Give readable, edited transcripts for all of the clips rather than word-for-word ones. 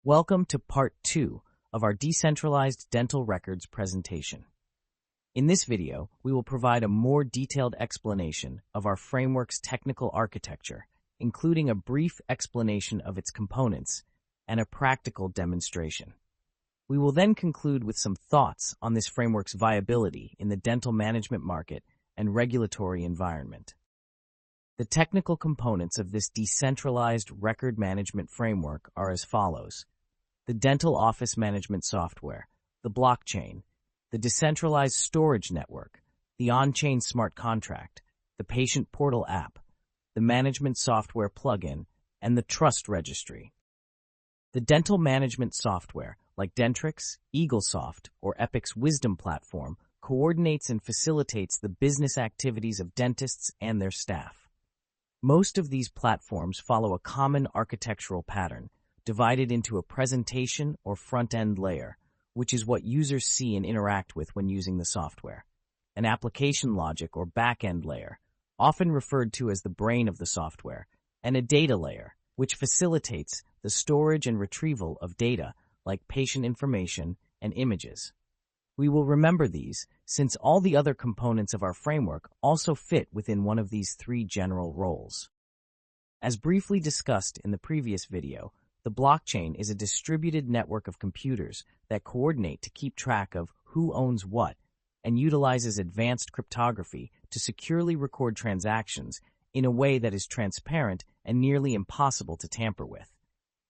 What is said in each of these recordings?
Welcome to Part 2 of our Decentralized Dental Records presentation. In this video, we will provide a more detailed explanation of our framework's technical architecture, including a brief explanation of its components and a practical demonstration. We will then conclude with some thoughts on this framework's viability in the dental management market and regulatory environment. The technical components of this decentralized record management framework are as follows: the dental office management software, the blockchain, the decentralized storage network, the on-chain smart contract, the patient portal app, the management software plugin, and the trust registry. The dental management software, like Dentrix, EagleSoft, or Epic's Wisdom platform, coordinates and facilitates the business activities of dentists and their staff. Most of these platforms follow a common architectural pattern, divided into a presentation or front-end layer, which is what users see and interact with when using the software, an application logic or back-end layer, often referred to as the brain of the software, and a data layer, which facilitates the storage and retrieval of data like patient information and images. We will remember these since all the other components of our framework also fit within one of these three general roles. As briefly discussed in the previous video, the blockchain is a distributed network of computers that coordinate to keep track of who owns what and utilizes advanced cryptography to securely record transactions in a way that is transparent and nearly impossible to tamper with.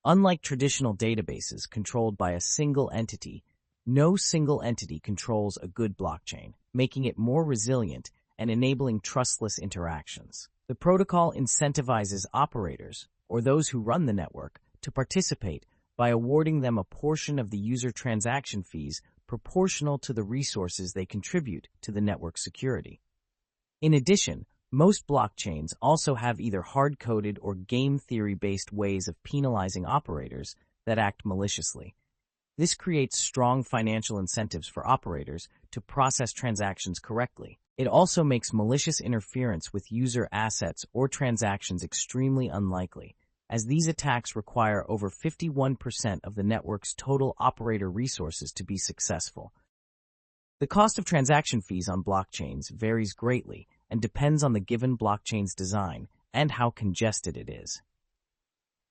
Unlike traditional databases controlled by a single entity, no single entity controls a good blockchain, making it more resilient and enabling trustless interactions. The protocol incentivizes operators, or those who run the network, to participate by awarding them a portion of the user transaction fees proportional to the resources they contribute to the network's security. In addition, most blockchains also have either hard-coded or game theory-based ways of penalizing operators that act maliciously. This creates strong financial incentives for operators to process transactions correctly. It also makes malicious interference with user assets or transactions extremely unlikely, as these attacks require over 51% of the network's total operator resources to be successful. The cost of transaction fees on blockchains varies greatly and depends on the given blockchain's design and how congested it is.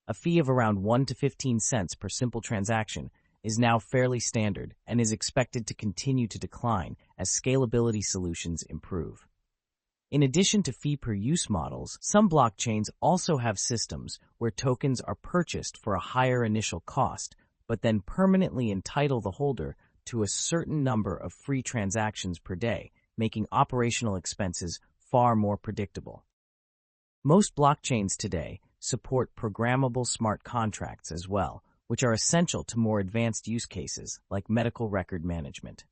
A fee of around 1 to 15 cents per simple transaction is now fairly standard and is expected to continue to decline as scalability solutions improve. In addition to fee-per-use models, some blockchains also have systems where tokens are purchased for a higher initial cost, but then permanently entitle the holder to a certain number of free transactions per day, making operational expenses far more predictable. Most blockchains today support programmable smart contracts as well, which are essential to more advanced use cases like medical record management.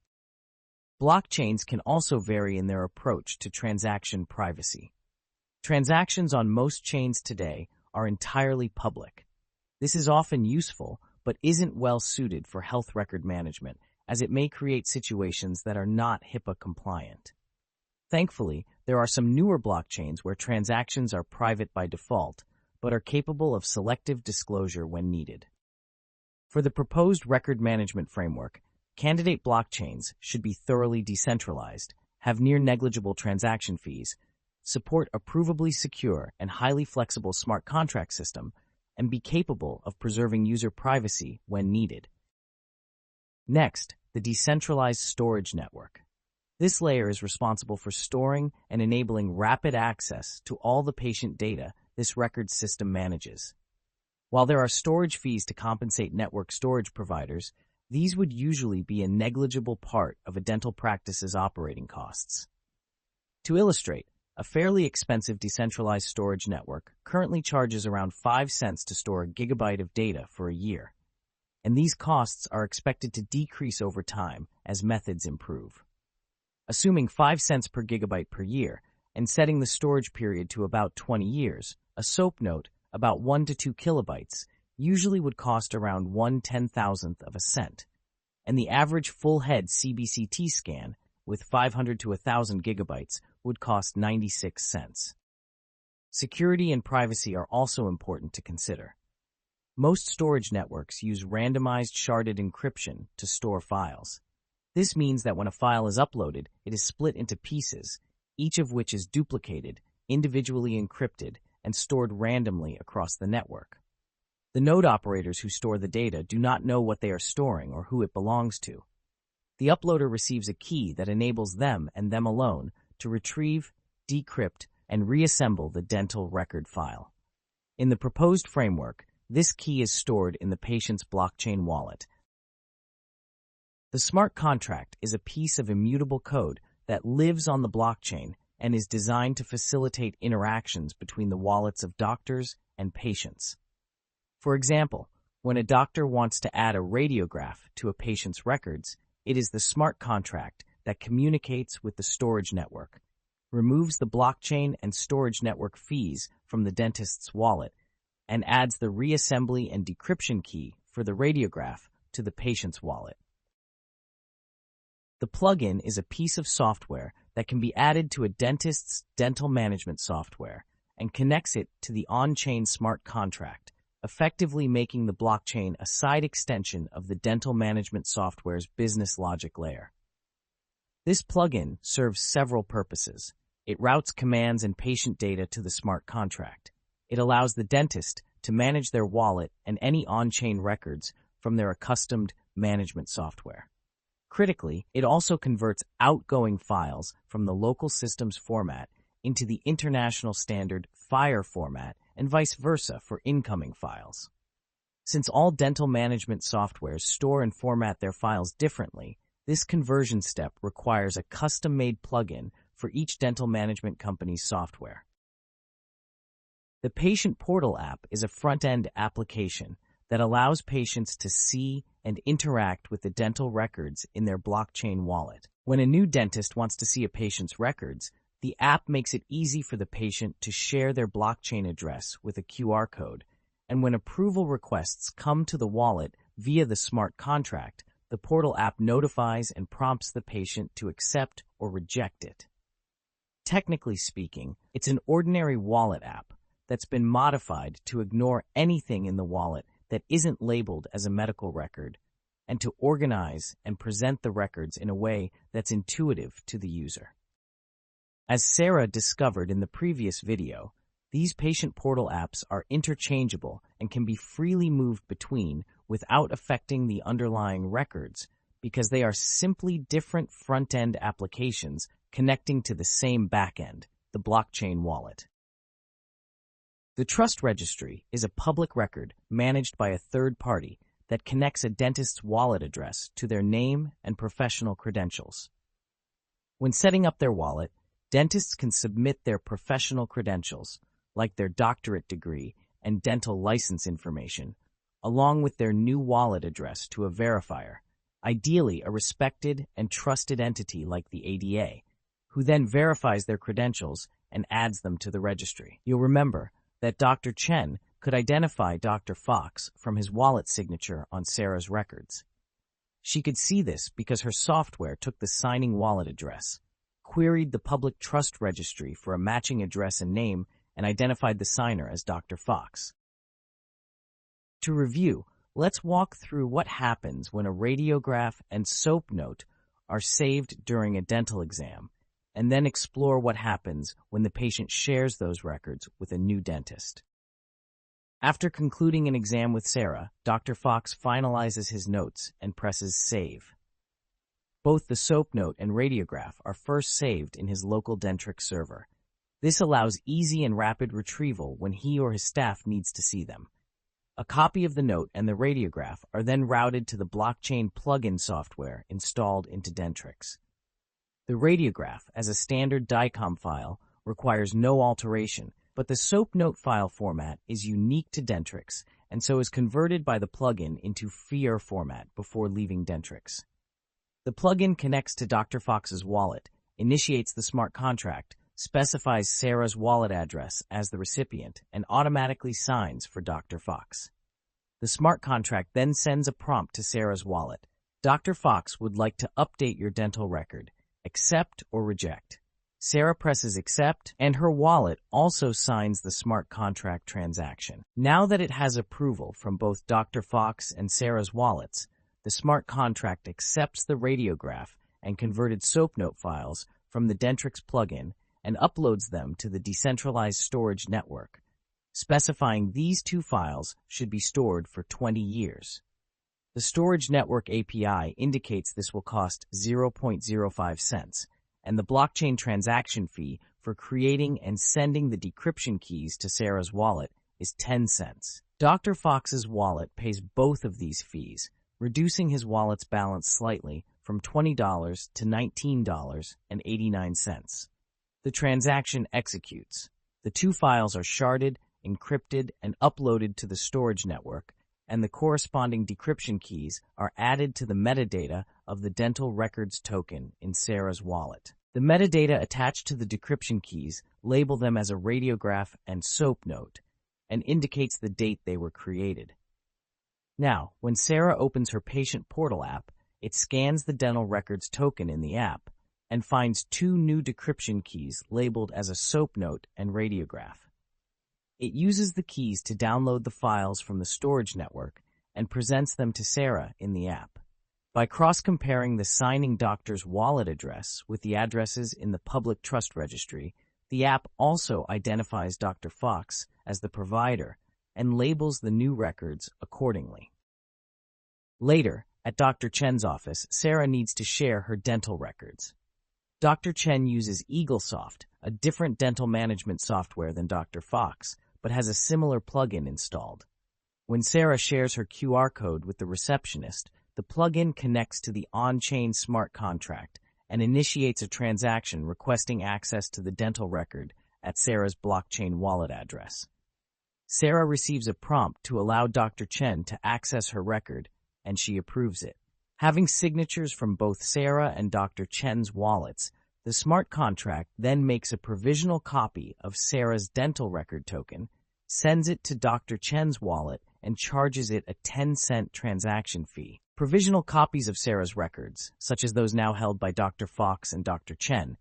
Blockchains can also vary in their approach to transaction privacy. Transactions on most chains today are entirely public. This is often useful, but isn't well suited for health record management, as it may create situations that are not HIPAA compliant. Thankfully, there are some newer blockchains where transactions are private by default, but are capable of selective disclosure when needed. For the proposed record management framework, candidate blockchains should be thoroughly decentralized, have near negligible transaction fees, support a provably secure and highly flexible smart contract system, and be capable of preserving user privacy when needed. Next, the decentralized storage network. This layer is responsible for storing and enabling rapid access to all the patient data this record system manages. While there are storage fees to compensate network storage providers, these would usually be a negligible part of a dental practice's operating costs. To illustrate, a fairly expensive decentralized storage network currently charges around 5 cents to store a gigabyte of data for a year, and these costs are expected to decrease over time as methods improve. Assuming 5 cents per gigabyte per year and setting the storage period to about 20 years, a SOAP note about 1 to 2 kilobytes usually would cost around 1/10,000th of a cent, and the average full-head CBCT scan with 500 to 1,000 gigabytes would cost 96 cents. Security and privacy are also important to consider. Most storage networks use randomized sharded encryption to store files. This means that when a file is uploaded, it is split into pieces, each of which is duplicated, individually encrypted, and stored randomly across the network. The node operators who store the data do not know what they are storing or who it belongs to. The uploader receives a key that enables them and them alone to retrieve, decrypt, and reassemble the dental record file. In the proposed framework, this key is stored in the patient's blockchain wallet. The smart contract is a piece of immutable code that lives on the blockchain and is designed to facilitate interactions between the wallets of doctors and patients. For example, when a doctor wants to add a radiograph to a patient's records, it is the smart contract that communicates with the storage network, removes the blockchain and storage network fees from the dentist's wallet, and adds the reassembly and decryption key for the radiograph to the patient's wallet. The plugin is a piece of software that can be added to a dentist's dental management software and connects it to the on-chain smart contract, effectively making the blockchain a side extension of the dental management software's business logic layer. This plugin serves several purposes. It routes commands and patient data to the smart contract. It allows the dentist to manage their wallet and any on-chain records from their accustomed management software. Critically, it also converts outgoing files from the local system's format into the international standard FHIR format and vice versa for incoming files. Since all dental management softwares store and format their files differently, this conversion step requires a custom-made plugin for each dental management company's software. The Patient Portal app is a front-end application that allows patients to see and interact with the dental records in their blockchain wallet. When a new dentist wants to see a patient's records, the app makes it easy for the patient to share their blockchain address with a QR code, and when approval requests come to the wallet via the smart contract, the portal app notifies and prompts the patient to accept or reject it. Technically speaking, it's an ordinary wallet app that's been modified to ignore anything in the wallet that isn't labeled as a medical record and to organize and present the records in a way that's intuitive to the user. As Sarah discovered in the previous video, these patient portal apps are interchangeable and can be freely moved between without affecting the underlying records because they are simply different front-end applications connecting to the same back-end, the blockchain wallet. The Trust Registry is a public record managed by a third party that connects a dentist's wallet address to their name and professional credentials. When setting up their wallet, dentists can submit their professional credentials, like their doctorate degree and dental license information, along with their new wallet address to a verifier, ideally a respected and trusted entity like the ADA, who then verifies their credentials and adds them to the registry. You'll remember that Dr. Chen could identify Dr. Fox from his wallet signature on Sarah's records. She could see this because her software took the signing wallet address, queried the public trust registry for a matching address and name, and identified the signer as Dr. Fox. To review, let's walk through what happens when a radiograph and SOAP note are saved during a dental exam, and then explore what happens when the patient shares those records with a new dentist. After concluding an exam with Sarah, Dr. Fox finalizes his notes and presses Save. Both the SOAP note and radiograph are first saved in his local Dentrix server. This allows easy and rapid retrieval when he or his staff needs to see them. A copy of the note and the radiograph are then routed to the blockchain plugin software installed into Dentrix. The radiograph, as a standard DICOM file, requires no alteration, but the SOAP note file format is unique to Dentrix and so is converted by the plugin into FHIR format before leaving Dentrix. The plugin connects to Dr. Fox's wallet, initiates the smart contract, specifies Sarah's wallet address as the recipient, and automatically signs for Dr. Fox. The smart contract then sends a prompt to Sarah's wallet. Dr. Fox would like to update your dental record. Accept or reject. Sarah presses accept, and her wallet also signs the smart contract transaction. Now that it has approval from both Dr. Fox and Sarah's wallets, the smart contract accepts the radiograph and converted SOAP note files from the Dentrix plugin and uploads them to the decentralized storage network, specifying these two files should be stored for 20 years. The storage network API indicates this will cost 0.05 cents, and the blockchain transaction fee for creating and sending the decryption keys to Sarah's wallet is 10 cents. Dr. Fox's wallet pays both of these fees, reducing his wallet's balance slightly from $20 to $19.89. The transaction executes. The two files are sharded, encrypted, and uploaded to the storage network, and the corresponding decryption keys are added to the metadata of the dental records token in Sarah's wallet. The metadata attached to the decryption keys label them as a radiograph and SOAP note and indicates the date they were created. Now, when Sarah opens her patient portal app, it scans the dental records token in the app and finds two new decryption keys labeled as a SOAP note and radiograph. It uses the keys to download the files from the storage network and presents them to Sarah in the app. By cross-comparing the signing doctor's wallet address with the addresses in the public trust registry, the app also identifies Dr. Fox as the provider and labels the new records accordingly. Later, at Dr. Chen's office, Sarah needs to share her dental records. Dr. Chen uses EagleSoft, a different dental management software than Dr. Fox, but has a similar plugin installed. When Sarah shares her QR code with the receptionist, the plugin connects to the on-chain smart contract and initiates a transaction requesting access to the dental record at Sarah's blockchain wallet address. Sarah receives a prompt to allow Dr. Chen to access her record, and she approves it. Having signatures from both Sarah and Dr. Chen's wallets, the smart contract then makes a provisional copy of Sarah's dental record token, sends it to Dr. Chen's wallet, and charges it a 10-cent transaction fee. Provisional copies of Sarah's records, such as those now held by Dr. Fox and Dr. Chen,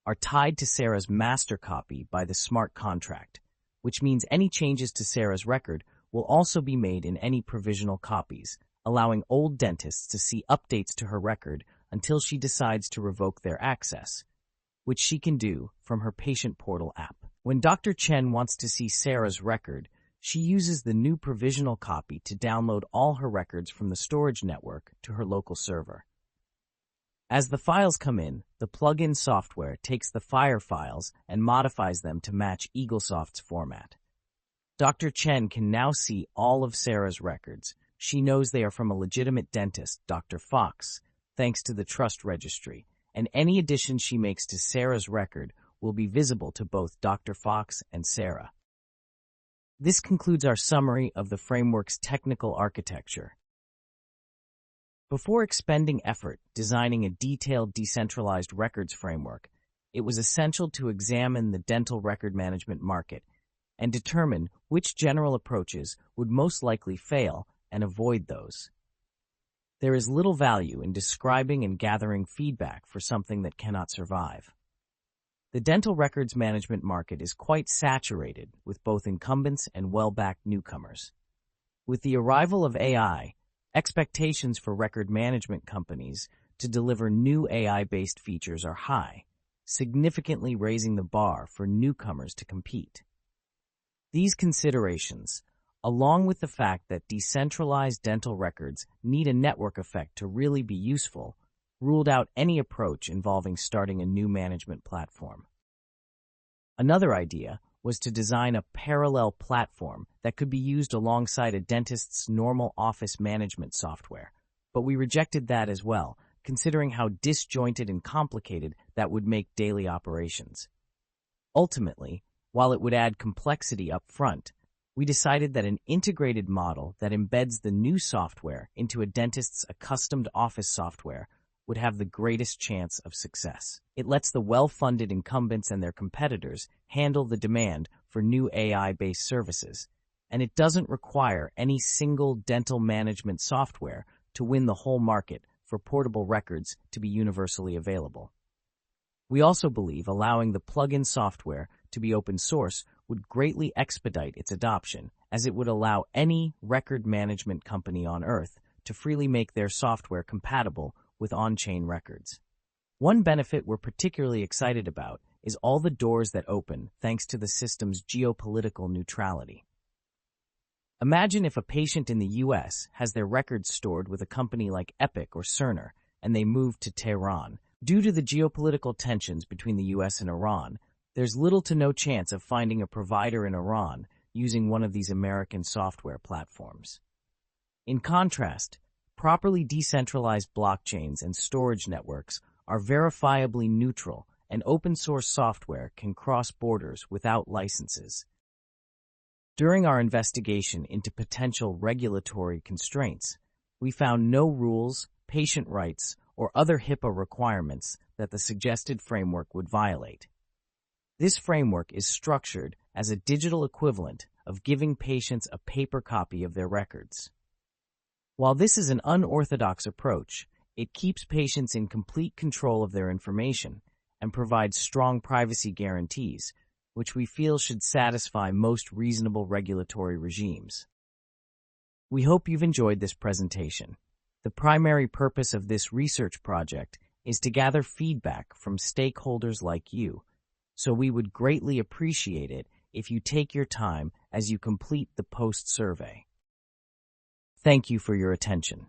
are tied to Sarah's master copy by the smart contract, which means any changes to Sarah's record will also be made in any provisional copies, allowing old dentists to see updates to her record until she decides to revoke their access, which she can do from her patient portal app. When Dr. Chen wants to see Sarah's record, she uses the new provisional copy to download all her records from the storage network to her local server. As the files come in, the plugin software takes the FIRE files and modifies them to match EagleSoft's format. Dr. Chen can now see all of Sarah's records. She knows they are from a legitimate dentist, Dr. Fox, thanks to the trust registry, and any additions she makes to Sarah's record will be visible to both Dr. Fox and Sarah. This concludes our summary of the framework's technical architecture. Before expending effort designing a detailed decentralized records framework, it was essential to examine the dental record management market and determine which general approaches would most likely fail and avoid those. There is little value in describing and gathering feedback for something that cannot survive. The dental records management market is quite saturated with both incumbents and well-backed newcomers. With the arrival of AI, expectations for record management companies to deliver new AI-based features are high, significantly raising the bar for newcomers to compete. These considerations, along with the fact that decentralized dental records need a network effect to really be useful, ruled out any approach involving starting a new management platform. Another idea was to design a parallel platform that could be used alongside a dentist's normal office management software, but we rejected that as well, considering how disjointed and complicated that would make daily operations. Ultimately, while it would add complexity up front, we decided that an integrated model that embeds the new software into a dentist's accustomed office software would have the greatest chance of success. It lets the well-funded incumbents and their competitors handle the demand for new AI-based services, and it doesn't require any single dental management software to win the whole market for portable records to be universally available. We also believe allowing the plug-in software to be open source would greatly expedite its adoption, as it would allow any record management company on Earth to freely make their software compatible with on-chain records. One benefit we're particularly excited about is all the doors that open thanks to the system's geopolitical neutrality. Imagine if a patient in the US has their records stored with a company like Epic or Cerner, and they move to Tehran. Due to the geopolitical tensions between the US and Iran, there's little to no chance of finding a provider in Iran using one of these American software platforms. In contrast, properly decentralized blockchains and storage networks are verifiably neutral, and open-source software can cross borders without licenses. During our investigation into potential regulatory constraints, we found no rules, patient rights, or other HIPAA requirements that the suggested framework would violate. This framework is structured as a digital equivalent of giving patients a paper copy of their records. While this is an unorthodox approach, it keeps patients in complete control of their information and provides strong privacy guarantees, which we feel should satisfy most reasonable regulatory regimes. We hope you've enjoyed this presentation. The primary purpose of this research project is to gather feedback from stakeholders like you, so we would greatly appreciate it if you take your time as you complete the post-survey. Thank you for your attention.